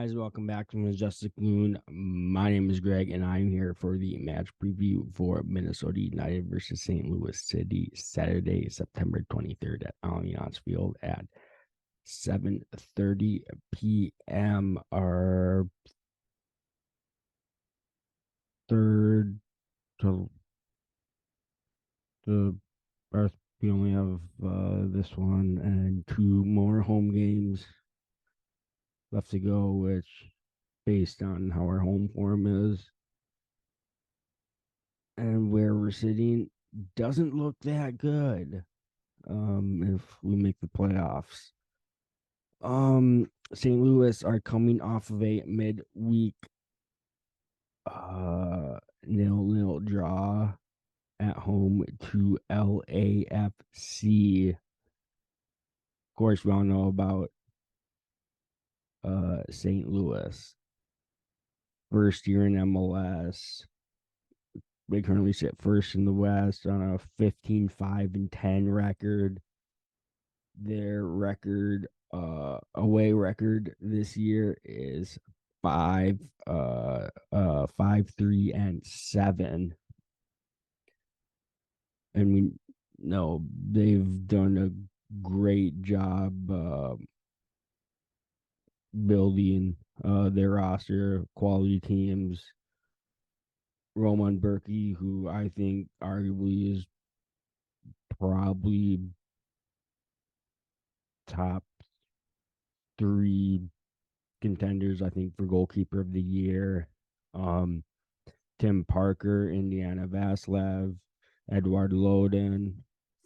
guys? Welcome back to Majestic Loon. My name is Greg, and I'm here for the match preview for Minnesota United versus St. Louis City, Saturday, September 23rd at Allianz Field at 7:30 p.m. Our third to the Earth. We only have this one and two more home games left to go, which, based on how our home form is and where we're sitting, doesn't look that good. If we make the playoffs. St. Louis are coming off of a midweek 0-0 draw at home to LAFC. Of course, we all know about St. Louis. First year in MLS. They currently sit first in the West on a 15-5-10 record. Their record, away record this year is 5-3-7. And we know they've done a great job building their roster, quality teams. Roman Berkey, who I think arguably is probably top 3 contenders, I think, for goalkeeper of the year. Tim Parker, Indiana Vasiliev, Edward Loden,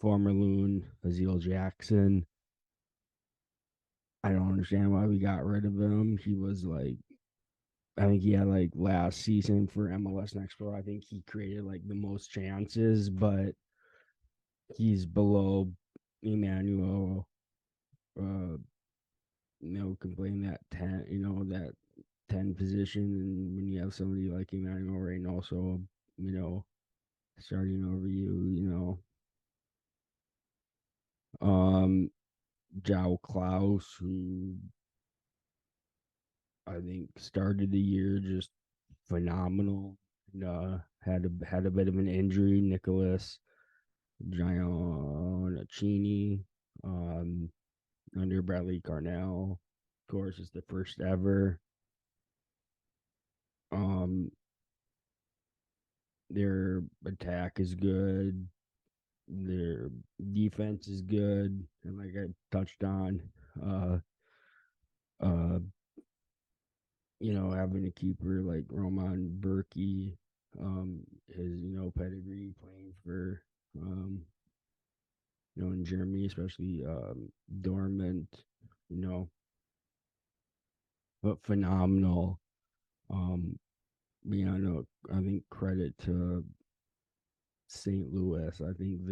former Loon, Azil Jackson. I don't understand why we got rid of him. He was like, I think he had like last season for MLS Next Pro, I think he created like the most chances, but he's below Emmanuel. Can play in that 10, that 10 position. And when you have somebody like Emmanuel right now, also, starting over João Klaus, who I think started the year just phenomenal. Had a bit of an injury. Nicholas Giannacini, under Bradley Carnell. Of course, it's the first ever. Their attack is good. Their defense is good, and like I touched on, having a keeper like Roman Berkey, his pedigree playing for in Germany, especially Dortmund, but phenomenal. I think credit to St. Louis. I think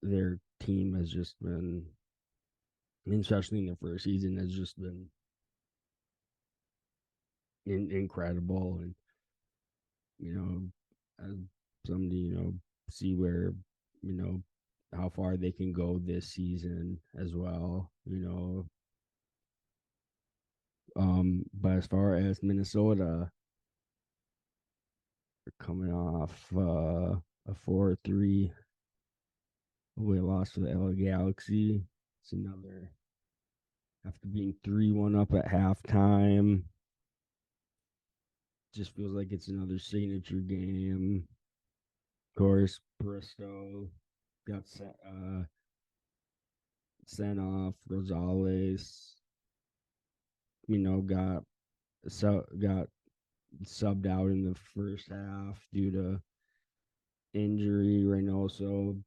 their team has just been, especially in the first season, has just been incredible. And as somebody, see where how far they can go this season as well. But as far as Minnesota, they're coming off a 4-3 away loss to the LA Galaxy. It's another, after being 3-1 up at halftime, just feels like it's another signature game. Of course, Bristow got sent off. Rosales, got subbed out in the first half due to injury. Reynoso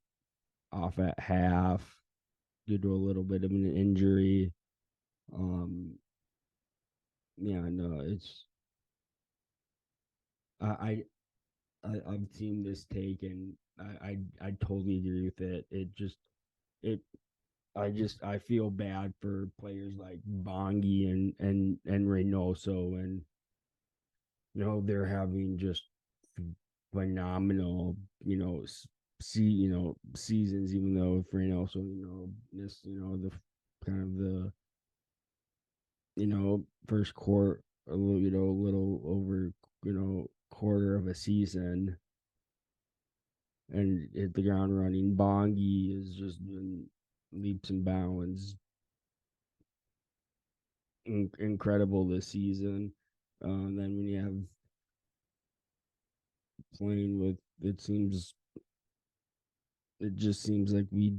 off at half due to a little bit of an injury. It's I've seen this take, and I totally agree with it. I feel bad for players like Bongi and Reynoso, and they're having just phenomenal seasons, even though for Reynoso missed the kind of the first quarter, a little a little over quarter of a season, and hit the ground running. Bongi has just been leaps and bounds, incredible this season. Then when you have playing with, it just seems like we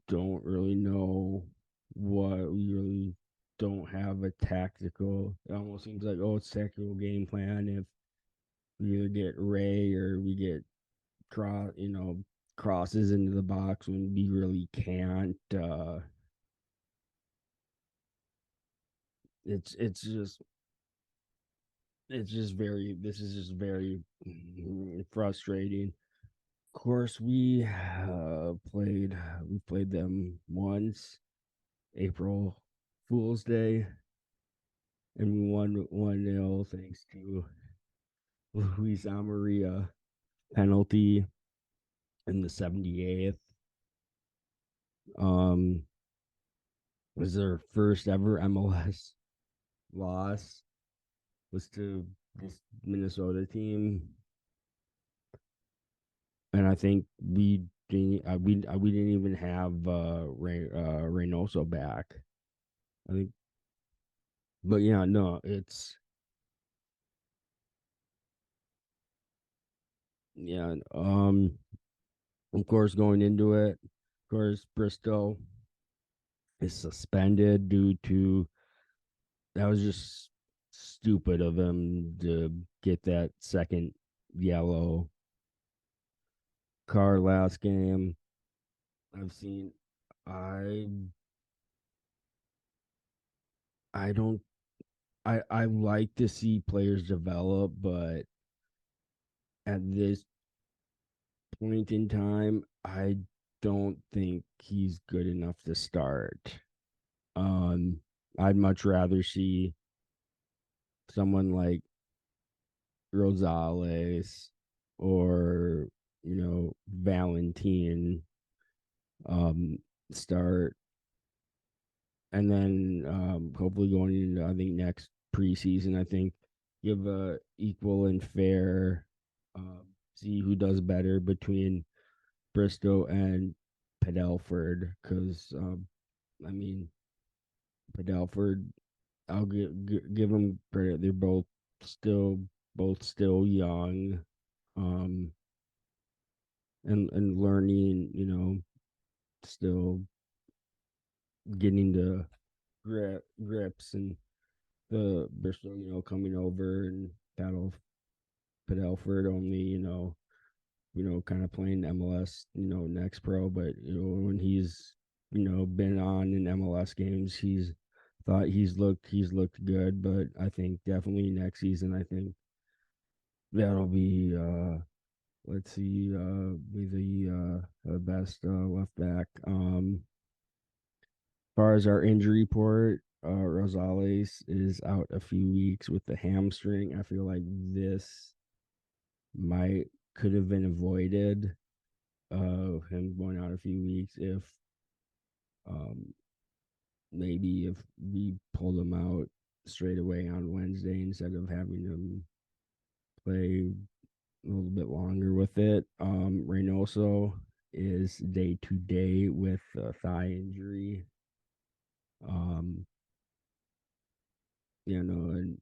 don't really know what we really don't have a tactical. It almost seems like, oh, it's tactical game plan. If we either get Ray or we get crosses into the box when we really can't. It's it's just very this is just very frustrating. Of course, we played them once, April Fool's Day, and we won 1-0 thanks to Luis Amaria penalty in the 78th. Um, was their first ever MLS loss was to this Minnesota team, and I think we didn't even have Reynoso back. I think, but yeah, no, it's yeah. Of course, going into it, of course, Bristow is suspended due to that was just stupid of him to get that second yellow card last game. I've seen I I don't I like to see players develop, but at this point in time, I don't think he's good enough to start. Um, I'd much rather see someone like Rosales or Valentin um start, and then hopefully going into, I think, next preseason, I think give a equal and fair, see who does better between Bristow and Padelford, because I mean, Padelford, I'll give them credit. They're still both still young, um, and learning. Still getting the grips, and the Bristol, coming over, and Padelford only, kind of playing MLS, next pro, but when he's, been on in MLS games, he's looked good, but I think definitely next season, I think that'll be let's see, be the best left back. As far as our injury report, Rosales is out a few weeks with the hamstring. I feel like this might could have been avoided, him going out a few weeks, if um maybe if we pulled him out straight away on Wednesday instead of having him play a little bit longer with it. Reynoso is day to day with a thigh injury. Um, and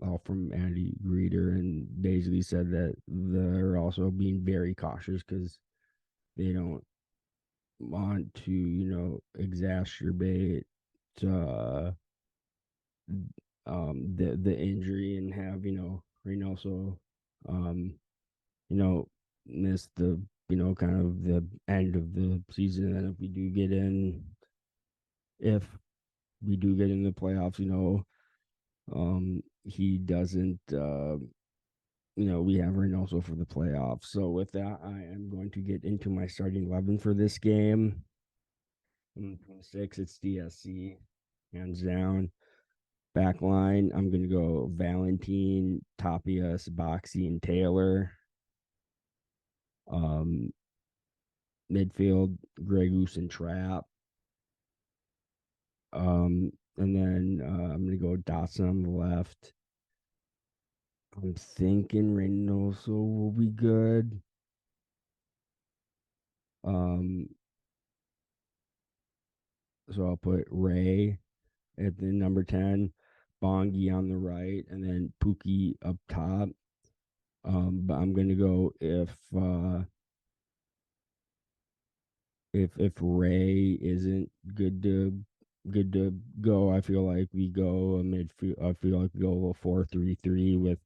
all from Andy Reeder and Daisley said that they're also being very cautious because they don't want to, exacerbate uh the injury and have, Reynoso um you know miss the kind of the end of the season. And if we do get in the playoffs, he doesn't we have Reynoso for the playoffs. So with that, I am going to get into my starting 11 for this game. 26, it's DSC, hands down. Back line, I'm going to go Valentine, Tapias, Boxy, and Taylor. Um, Midfield, Grey Goose and Trap. And then I'm gonna go Dotson on the left. I'm thinking Reynoso will be good. Um, so I'll put Ray at the number 10, Bongi on the right, and then Pookie up top. But I'm gonna go if Ray isn't good to go, I feel like we go a midfield. I feel like we go a 4-3-3 with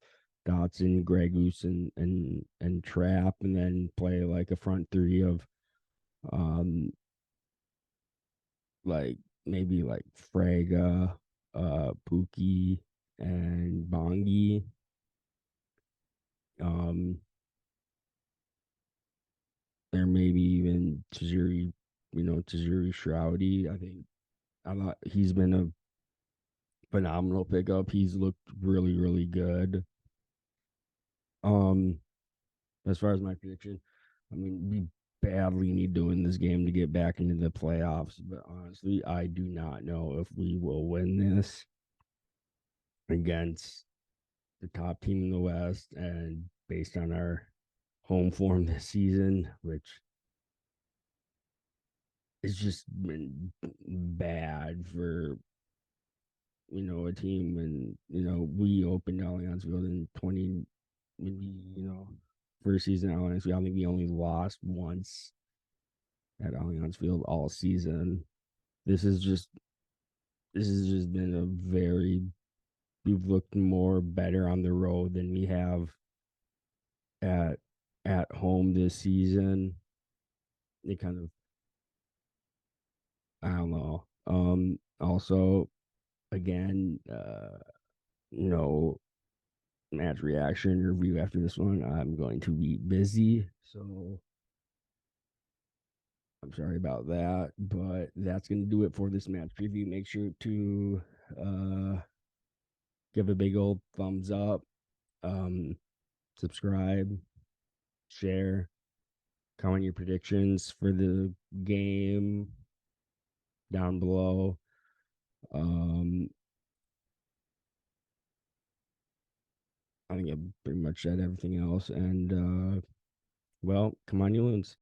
Dotson, Gregus, and Trap, and then play like a front three of um like maybe like Fraga, Pookie, and Bongi. Um, or maybe even Tajiri, Tajiri Shroudy. I thought he's been a phenomenal pickup. He's looked really, really good. Um, as far as my prediction, I mean, we badly need to win this game to get back into the playoffs. But honestly, I do not know if we will win this against the top team in the West, and based on our home form this season, which has just been bad for a team when we opened Allianz Field in 20 when we first season at Allianz Field. I think we only lost once at Allianz Field all season. This is just this has just been a very we've looked more better on the road than we have at home this season. It kind of I don't know. Also, again, no match reaction review after this one. I'm going to be busy, so I'm sorry about that. But that's going to do it for this match preview. Make sure to uh, give a big old thumbs up, um, subscribe, share, comment your predictions for the game down below. Um, I think I pretty much said everything else. And well, come on, you loons.